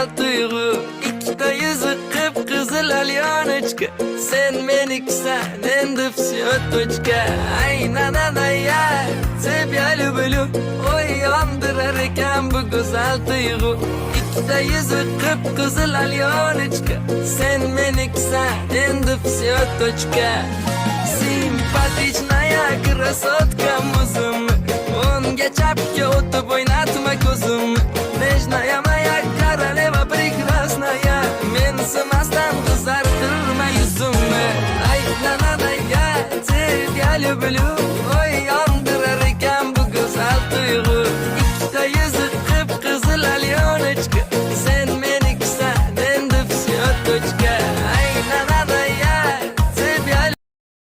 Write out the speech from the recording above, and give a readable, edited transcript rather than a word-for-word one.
güzel duygu. İkide yüzü kıpkızıl alyonочка. Sen meniksen endi всё точка. Aynen anaya тебя люблю. Uyandırar eken bu güzel duygu. İkide yüzü kıpkızıl alyonочка. Sen meniksen endi всё точка. Симпатичная красотка muzum. Unga chapga o'tib o'ynatma ko'zim. Nежная моя королева прекрасная. Men simasdan qizartirma yuzimni. Ay, na na na, я тебя люблю.